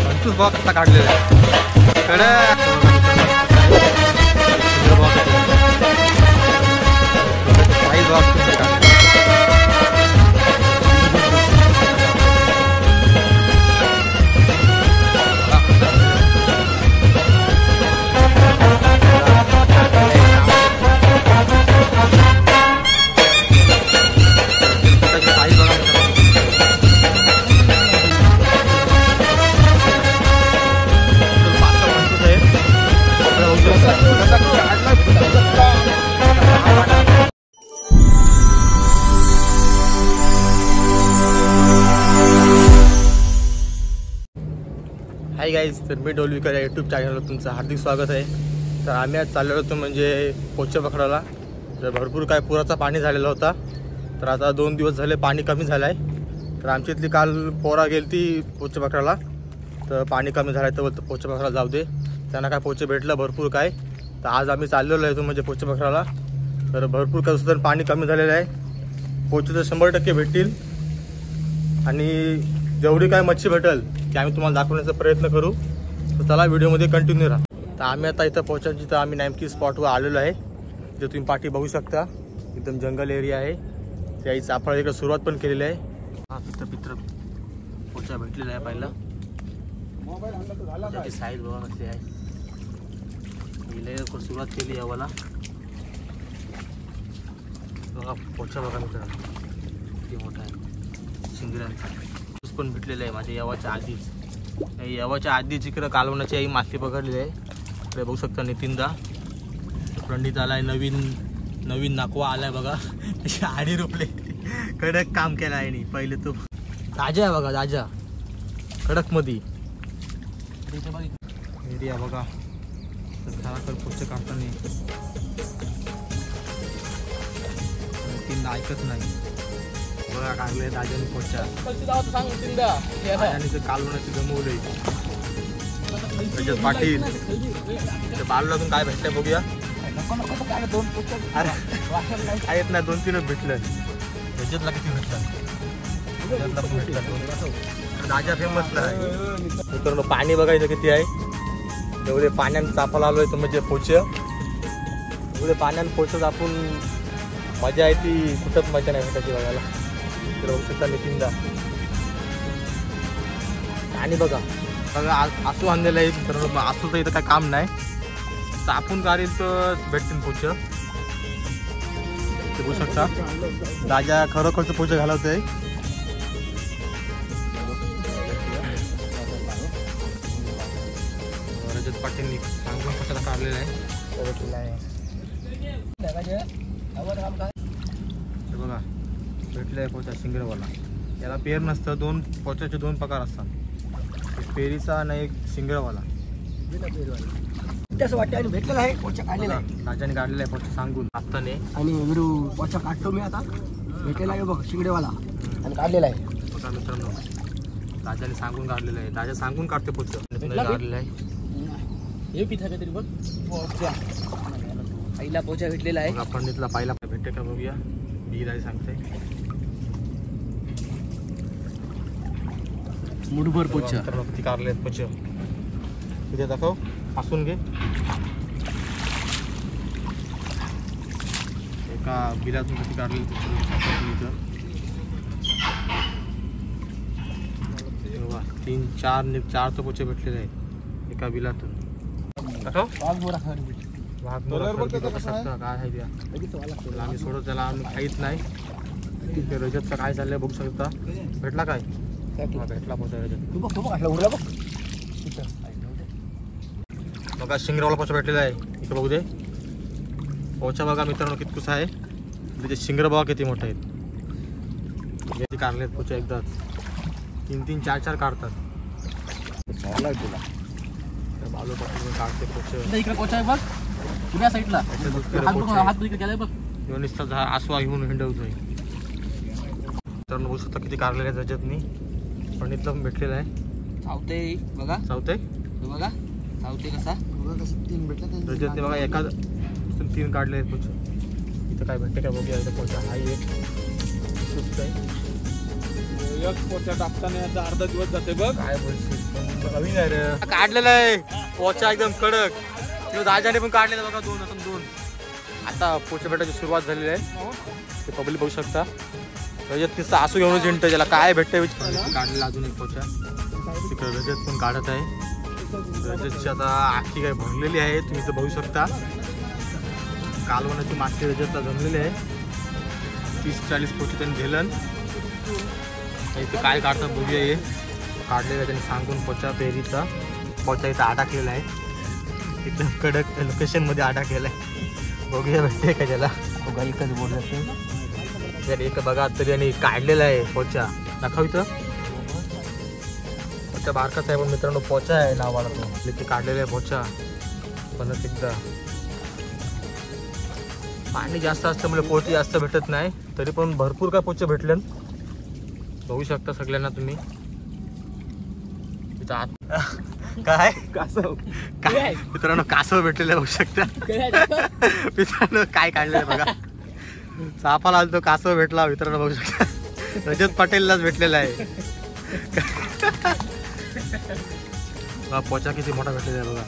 पंचवीस बॉक्स आता काढलेला आहे हाय गाईज, तर मी डोलवीकर या यूट्यूब चॅनलवर तुमचं हार्दिक स्वागत आहे. तर आम्ही आज चाललो होतो म्हणजे पोचे पकडायला. तर भरपूर काय पुराचा पाणी झालेला होता. तर आता 2 दिवस झाले पाणी कमी झालं आहे. तर आमची इथली काल पोरा गेली ती पोचे पकडायला. तर पाणी कमी झालं आहे तर बोलतो पोचे पकडायला जाऊ दे. त्यांना काय पोचे भेटलं भरपूर काय. तर आज आम्ही चाललेलो आहे तो म्हणजे पोचे पकडायला. तर भरपूर काय तर पाणी कमी झालेलं आहे. पोचे तर 100% भेटतील आणि जेवढी काय मच्छी भेटेल ते आम्ही तुम्हाला दाखवण्याचा प्रयत्न करू. तर चला व्हिडिओमध्ये कंटिन्यू राहा. तर आम्ही आता इथं पोहोचायची तर आम्ही नेमकी स्पॉटवर आलेलो आहे. जे तुम्ही पाठी बघू शकता एकदम जंगल एरिया आहे. त्याही चाफळ इकडे सुरुवात पण केलेली आहे. हा पित्र पोचा भेटलेला आहे पहिला. त्याची साईज बघा कशी आहे. लवकर सुरुवात केली यावाला बघा. पोचा बघा मित्रांनो किती मोठा आहे. शिंगऱ्यांचा पण भेटलेलं आहे माझ्या यावाच्या आधीच. यावाच्या आधीच इकडं कालवणाची आई मासे पकडलेली आहे. इकडे बघू शकता नितीनदा प्रणित आलाय. नवीन नाकवा आलाय बघा. आडी रोपले कडक काम केलं आहे नी. पहिले तो दाजा आहे बघा. दाजा कडक मध्ये एरिया बघा. घराकडे पुढचं काढताना नितीनदा ऐकत नाही बघा. काढले दाजाने पोचा आणि कालवणाची गमवले. रजत पाटील बालूलातून काय भेटतंय बघूया. आहेत ना 2-3 भेटलं. रजतला किती भेटलं. दाजा फेमस नाही मित्रांनो. पाणी बघायचं किती आहे. एवढे पाण्याने चापाला आलोय तर म्हणजे पोच. एवढे पाण्याने पोचत आपण मजा आहे ती कुठंच मजा नाही भेटायची बघायला. बघू शकता नितीनदा आणि बघा आसू आणलेलं आहे मित्रांनो. आसू तर इथं काय काम नाही. तर आपण काढेल तर भेटतील पोच. बघू शकता दाजा खरोखरचं पोच घालवत आहे. रजत पाटीलनी सांगून कशाला काढलेलं आहे बघा. भेटले पोचा शिंगरवाला. याला पेर नसतं. 2 पोचाचे 2 प्रकार असतात. एक पेरीचा आणि एक शिंगरवाला. असं वाटतं आणि भेटलेला आहे. पोचा काढलेला आहे. राजाने काढलेला आहे पोचा सांगून आत्ताने. आणि विरू पोचा काढतो मी आता. भेटलेला आहे बघ शिंगडेवाला आणि काढलेला आहे बघा मित्रांनो. राजाने सांगून काढलेलं आहे. राजा सांगून काढते पोचा काढलेला आहे. हे पिठा काहीतरी बघ. पहिला पोचा भेटलेला आहे. पंडितला पहिला भेटते का बघूया. बिराजी सांगते मुठभर पोचा. किती काढले पोच तिथे दाखव. पासून घे. एका बिलातून किती काढले 3-4 तर पोचे भेटलेले आहेत एका बिलातून. दाखव. काय आहे त्या आम्ही सोडत त्याला आम्ही काहीच नाही. रजतचं काय चाललंय बघू शकता. भेटला काय भेटला पोचा रजत. बघा शिंगरावाला पोचा भेटलेला आहे. इथं बघू दे पोचा बघा मित्रांनो कितकुसा आहे. त्याचे शिंगर बघा किती मोठे आहेत. काढले पोचा एकदाच 3-3, 4-4 काढतात. बालू पाटील काढते पोचा. इकडे पोचा आहे बघ. पुऱ्या साईडला हात केलाय बघ. नुसता आसवा घेऊन हिंडवतोय. तर बघू शकता किती काढलेले आहेत रजतनी. पंडितला पण भेटलेला आहे. चावते बघा. चावते बघा. चावते कसा 3 भेटले रजतने बघा. एका 3 काढले आहेत पोचा. इथं काय भेटते का बघूया. इथं पोचा हा एक सुस्त आहे. एक पोचा टाकताना याचा अर्धा दिवस जाते बघ. काय बोलशील नवीन आहे रे. काढलेला आहे पोचा एकदम कडक. दाजाने पण काढलेला बघा दोन. आता पोचा भेटायची सुरुवात झालेली आहे. ते पब्लिक बघू शकता. रजत तिथं आसू घेऊन जिंट ज्याला काय भेटतंय काढलेला अजून एक पोचा. तिकडे रजत पण काढत आहे. रजतची आता आखी काय भरलेली आहे तुम्ही इथं बघू शकता. कालवणाची मासे रजतला जमलेली आहे. 30-40 पोचे त्यांनी दिलं. इथं काय काढतात बघूया. हे काढलेलं त्यांनी सांगून पोचा पेरीचा पोचा इथं अडकलेला आहे. इथं कडक लोकेशनमध्ये अडकलेला आहे. बघूया भेटते का त्याला. बघा एकच बोर्ड जाते जर एक बघा तरी आणि काढलेला आहे पोचा. दाखव इथं पोचा बारकाच आहे पण मित्रांनो पोचा आहे नावाला तो. इथे काढलेला आहे पोचा. पण एकदा पाणी जास्त असल्यामुळे पोचे जास्त भेटत नाही तरी पण भरपूर काय पोचे भेटले. बघू शकता सगळ्यांना तुम्ही. काय कासव काय मित्रांनो कासव भेटलेलं बघू शकता. मित्रांनो काय काढलेलं बघा. सापाला आला तो कासव भेटला मित्रांनो बघू शकता. रजत पटेललाच भेटलेला आहे. पोचा किती मोठा भेटलेला आहे बघा.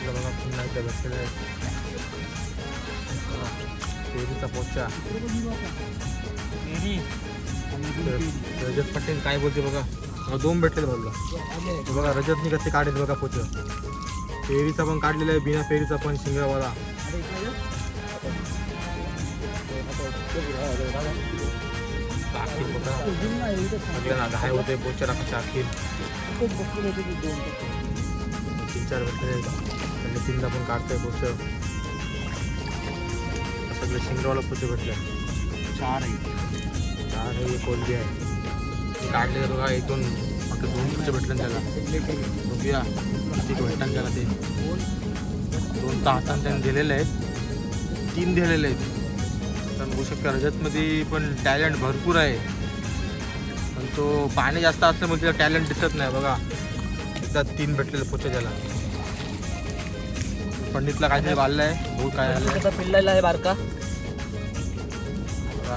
बघा पुन्हा एकदा भेटलेला आहे पेरीचा पोचा. रजत पटेल काय बोलते बघा. दोन भेटले बघा. बघा रजतनी कसे काढले बघा पोच. पेरीचा पण काढलेला आहे बिना पेरीचा पण शिंगरावाला. बघा घाय होते पोचाला कशा अखिल 3-4 भेटले. त्यांनी 3दा पण काढतोय पोच. सगळे शिंगरावाला पोचे भेटले. 4 आहे कोलबी आहे. काढले बघा 1-2 फक्त 2 पोचे भेटले त्याला. बघूया किती भेटतात त्याला. ते 2 हाताने त्याने दिलेले आहेत. 3 दिलेले आहेत. तर बघू शकता रजतमध्ये पण टॅलेंट भरपूर आहे पण तो पाणी जास्त असल्यामुळे त्याला टॅलेंट दिसत नाही. बघा एकदा 3 भेटलेले पोचे त्याला. पंडितला काहीतरी वाढलं आहे. भाऊ काय आलं पिल्लाला आहे बारका.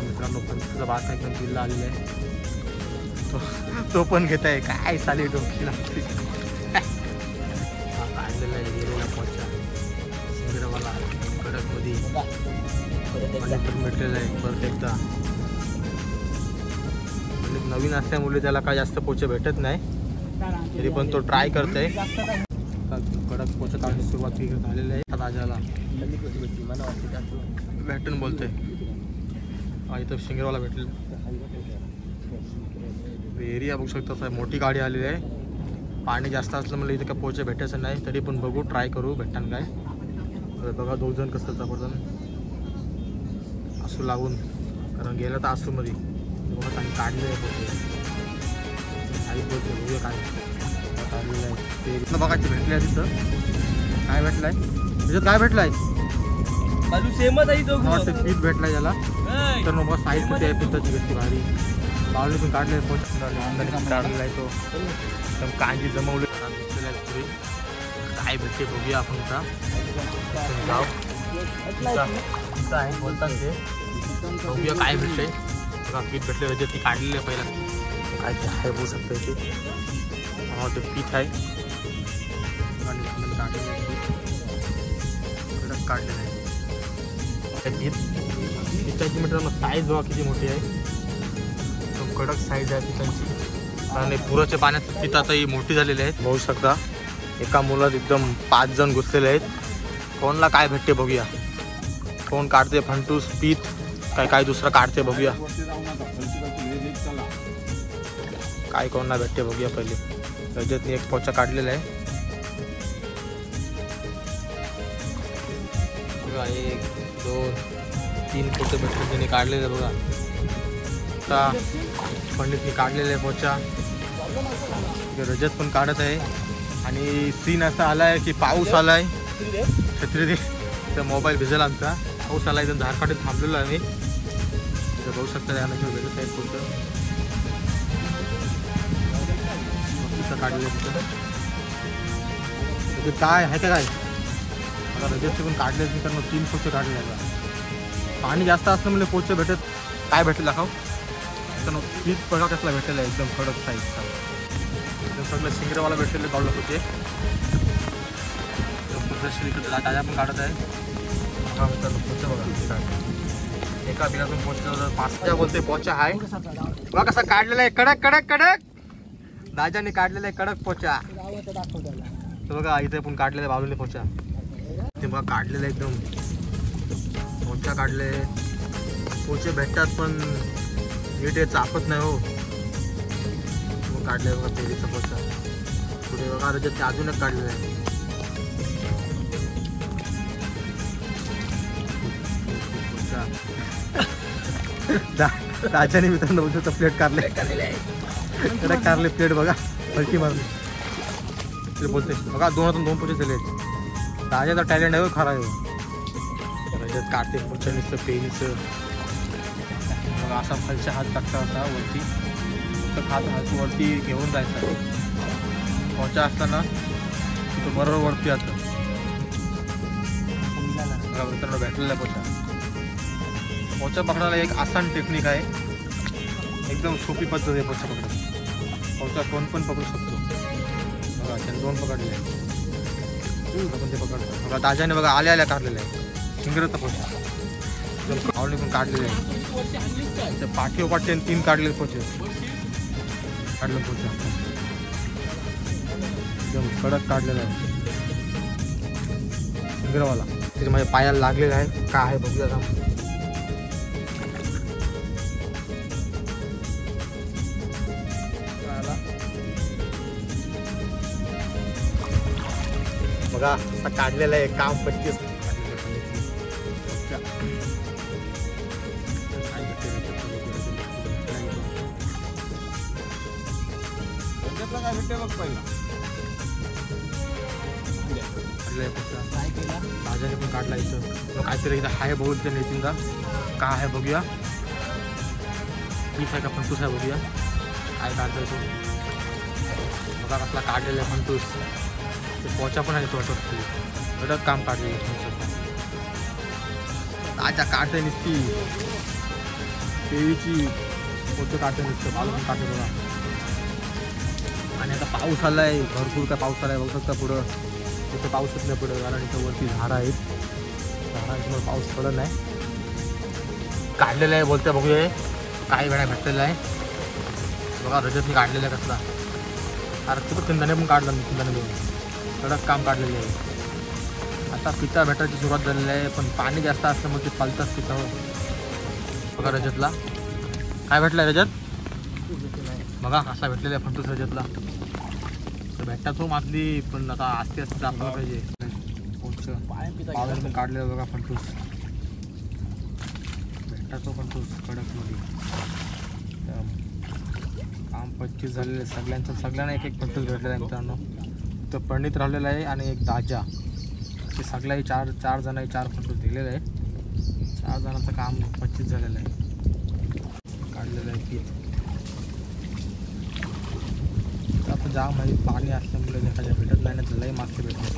मित्रांनो पंडितचा बारका एकदम पिल्ला आलेला आहे. तो पण घेत आहे. काय साली डोकी लागते. काढलेला आहे गेलेला पोचा सिंगरावाला कडक मध्ये पण भेटलेला आहे. परत एकदा नवीन असल्यामुळे त्याला काय जास्त पोचे भेटत नाही तरी पण तो ट्राय करतोय. कडक पोचा काढण्याची सुरुवात झालेली आहे. राजाला भेटून बोलतोय. इथं शिंगरवाला भेटले. एरिया बघू शकता मोठी गाडी आलेली आहे. पाणी जास्त असल्यामुळे इथे काय पोचे भेटायचं नाही तरी पण बघू ट्राय करू भेटताना काय. बघा 2 जण कसं जबरदस्त आसू लावून कारण गेलं तर आसूमध्ये बघा त्यांनी काढले आहे पोचे. काही बोलते बघूया काय काढलेलं आहे. ते बघायचे भेटले आहे. तिथं काय भेटलं आहे त्याच्यात काय भेटलं आहे. सेमच आहे. पीठ भेटला याला. तर मग साईज किती आहे पिठाची भेटली भारी. बावली पण काढले काढलेला आहे तो. एकदम कांजी जमवली घेतलेला आहे पुरी. काय भेटते बघूया आपण आता. गाव आहे बोलतात ते. बघूया काय भेटते. बघा पीठ भेटले रजत ती काढलेली आहे पहिला. काय ते आहे बघू शकतो इथे. ते पीठ आहे काढलेलं आहे. पीठ काढलेलं आहे. पिठाची मित्रांनो साईज बघा किती मोठी आहे. एकदम कडक साईज आहे पिठांची. आणि पुराच्या पाण्यात पिठ आता ही मोठी झालेली आहेत बघू शकता. एका मुलात एकदम 5 जण घुसलेले आहेत. कोणला काय भेटते बघूया. कोण काढते फंटूस पीठ काय काय दुसरं काढते बघूया. काय कोणला भेटते बघूया पहिले. रजतने एक पोचा काढलेला आहे. 1, 2, 3 पोचे भेटले त्याने काढलेले बघा. आता पंडितने काढलेले पोचा. रजत पण काढत आहे. आणि सीन असा आला आहे की पाऊस आला आहे. छत्री दे तर मोबाईल भिजेल आमचा. पाऊस आला आहे तर झारखंडीत थांबलेलो आहे. तिथं बघू शकता यानंतर भेटत आहे पोचं. तिथं काढलेलं तिथं काय आहे का काय. आता रजतचे पण काढले मित्रांनो 3 पोचे काढले. पाणी जास्त असल्यामुळे पोचे भेटत काय भेटले दाखव. मित्रांनो पीठ बघा कसला भेटलेला आहे एकदम कडक साईजचा. एकदम सगळं शिंगरेवाला भेटलेले काढलं होते. दादा पण काढत आहे. बघा मित्रांनो पोचा बघा एका बिलातून पोचा 5 बोलते पोचा आहे. बघा कसा काढलेला आहे कडक कडक कडक. दादाने काढलेला आहे कडक पोचा. तर बघा इथे पण काढलेला बाजूने पोचा. ते बघा काढलेलं एकदम पोचा काढले. पोचे भेटतात पण नीट हे चापत नाही हो. मग काढले बघा तेलीचा पोचा. पुढे बघा त्याच्यात अजून एक काढलेलं आहे. राजाने मित्रांनो उद्याचं प्लेट काढले कारले प्लेट बघा हलकी मारली बोलते बघा 2 पोचे झाले. राजाचा टॅलेंट आहे खरा आहे. राजात काढते पोचा नुसतं पेनीचं बघा असा खालचा हात टाकता होता वरती तर हात वरती घेऊन जायचा. पोचा असताना तो बरोबर वरती असतं. बघा मित्रांनो भेटलेला पोचा. पोचा पकडायला एक आसान टेक्निक आहे. एकदम सोपी पद्धत आहे पोचा पकडायला. पोचा कोण पण पकडू शकतो. बघा त्याने 2 पकडले पण ते पकडतो. बघा दाजाने बघा आल्या काढलेलं आहे शिंगरेचा पोचा. एकदम आवडले पण काढलेले आहे. त्या पाठीवपाठी 3 काढलेले पोचे काढलं पोचा. एकदम कडक काढलेला आहे शिंगरेवाला. त्याच्या माझ्या पायाला लागलेलं आहे काय आहे बघूया का. बघा आता काढलेलं आहे काम 25. काय भेटते बघ पहिला राजाने पण काढला इथं. काहीतरी इथं आहे बघू तिथे नितीनदा काय आहे बघूया. ठीक आहे का फंटूस आहे बघूया काय काढतोय तो. बघा कसला काढलेला आहे फंटूस. ते पोचा पण आहे तो कडक काम काढले. ताजा काढते नुसती देवीची पोचं काढते नुसतं पाऊस काढते बघा. आणि आता पाऊस आलाय भरपूर काय पाऊस आलाय बघू शकता. पुढं तिथं पाऊसच नाही पुढं कारण इथं वरती झाडं आहेत. झाडांच्यामुळे पाऊस पडत नाही. काढलेलं आहे बोलते बघूया काही वेळा भेटलेलं आहे. बघा रजतनी काढलेलं आहे कसला. अरे तिथं चिंताने पण काढलं मी चिंताने मिळून कडक काम काढलेलं आहे. आता पिता भेटायची सुरुवात झालेली आहे पण पाणी जास्त असल्यामुळे ते पालतात पितावर. बघा रजतला काय भेटलं आहे रजत. बघा असा भेटलेला आहे फंटूस रजतला. तर भेटतात हो मागली पण आता आस्ते आस्ते आपलं पाहिजे. पावलं पण काढलेलं बघा फंटूस. भेटतात तो फंटूस कडकमध्ये. काम 25 झालेले सगळ्यांना एक फंटूस भेटलेला आहे मित्रांनो. तर पंडित राहिलेला आहे आणि एक दाजा. ते सगळ्याही 4 जणांनी 4 फंटूस दिलेले आहे. 4 जणांचं काम 25 झालेलं आहे. काढलेलं आहे पीठ. आता जाम आहे पाणी असल्यामुळे एखाद्या भेटत नाही ना लई मागचे भेटले.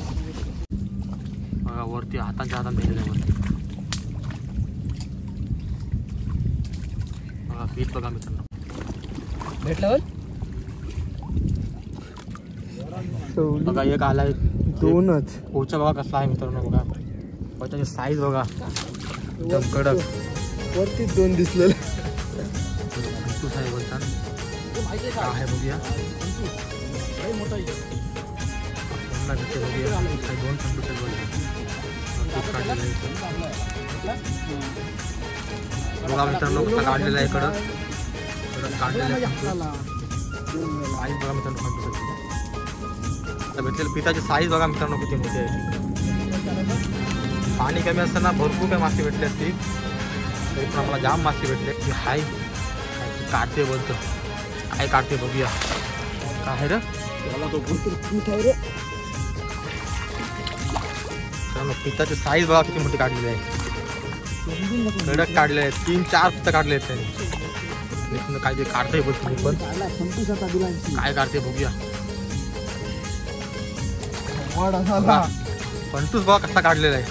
बघा वरती हातांच्या हातात दिलेलं आहे वरती. बघा पीठ बघा मित्रांनो भेटलं बघा एक आलाय 2च. पोचा बघा कसला आहे मित्रांनो. बघा पोचाची साईज बघा एकदम कडक. वरती 2 दिसलेलं. फंटूस आहे बोलतात काय आहे बघूया. भेटते बघूया 2 फंटूस आहे बोलतात. बघा मित्रांनो कसा काढलेला आहे कडक काढलेला आहे. साईज बघा मित्रांनो फंटूसाची. आता भेटलेलं पिठाची साईज बघा मित्रांनो किती मोठी आहे. पाणी कमी असताना भरपूर काही मासे भेटले असते तरी पण आम्हाला जाम मासे भेटले. की हाय काढते बोलतो काय काढते बघूया काय रे. पिठाची साईज बघा किती मोठी काढलेली आहे. कडक काढले आहेत 3-4 पिता काढले आहेत त्यांनी. काय ते काढते बोलतो मी पण काय काढते बघूया. फंटूस बघा कसा काढलेला आहे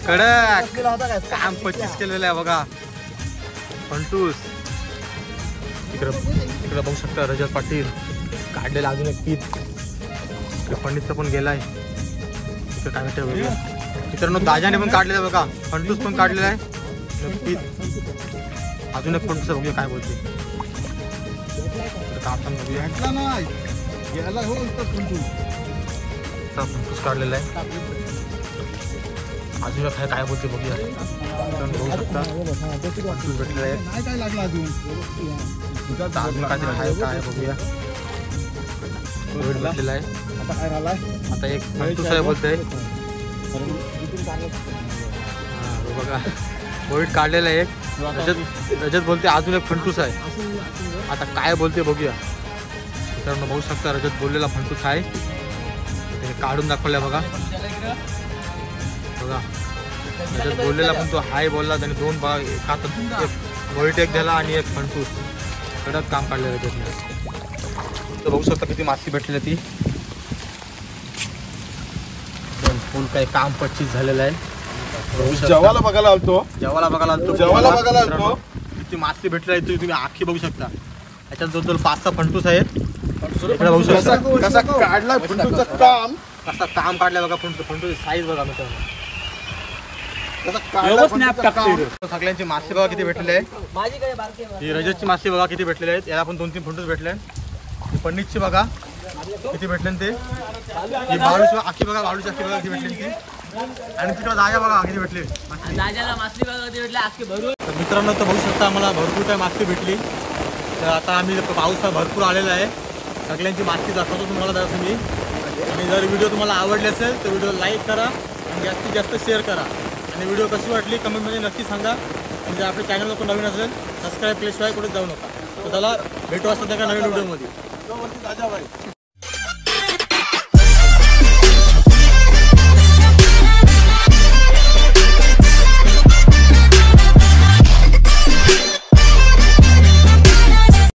कडक काम 25 केलेलं आहे बघा फंटूस. तिकडं बघू शकता रजत पाटील काढलेला अजून एक पीत फणीसचा पण गेलाय. तिकडे काय भेटतं बघूया मित्रांनो. दाजाने पण काढलेला बघा, फंटूस पण काढलेला आहे. पीत अजून एक फंटूस बघूया काय बोलते. आपण बघूया फंटूस काढलेला आहे. अजून काय बोलते बघूया. बघू शकता फंटूस भेटलेला आहे. काय लागला अजून अजून काहीतरी आहे काय बघूया. भेटलेला आहे. आता काय राहिलाय आता एक फंटूस आहे बोलतोय. बघा बोईट काढलेला आहे एक. रजत बोलते अजून एक फंटूस आहे. आता काय बोलते बघूया मित्रांनो. बघू शकता रजत बोललेला फंटूस आहे. त्याने काढून दाखवल्या बघा. बघा रजत बोललेला पण तो हाय बोलला. त्याने दोन बघा एक हातात बोईट एक दिला आणि एक फंटूस. कडक काम काढलं रजतने. तर बघू शकता किती मासी भेटलेली ती. फुल काही काम पच्चीस झालेलं आहे. जेवायला बघायला आलतो जेवायला बघायला आलतो. किती मासे भेटले तुम्ही आखी बघू शकता. याच्यात जवळजवळ 5-6 फंटूस आहेत. बघू शकता कसा काढला फंटूचं काम. कसा काम काढलं बघा. फंटूची साईज बघा मित्रांनो. सगळ्यांची मासे बघा किती भेटलेले आहे. ही रजतची मासे बघा किती भेटलेले आहेत. याला पण 2-3 फंटूस भेटले. पन्नीसची बघा किती भेटले ते. ही बाळूची आखी बघा. बाळूची आखी बघा किती भेटली ती. आणि तिकडे दाजा बघा किती भेटले. तर मित्रांनो तर बघू शकता आम्हाला भरपूर काय मासे भेटली. तर आता आम्ही पाऊस भरपूर आलेला आहे. सगळ्यांची मासे दाखवतो तुम्हाला जरा तुम्ही. आणि जर व्हिडिओ तुम्हाला आवडले असेल तर व्हिडिओ लाईक करा आणि जास्तीत जास्त शेअर करा. आणि व्हिडिओ कशी वाटली कमेंटमध्ये नक्की सांगा. म्हणजे आपल्या चॅनल कोण नवीन असेल सबस्क्राईब केल्याशिवाय कुठे जाऊ नका. तर त्याला भेटू असतात त्या नवीन व्हिडिओमध्ये.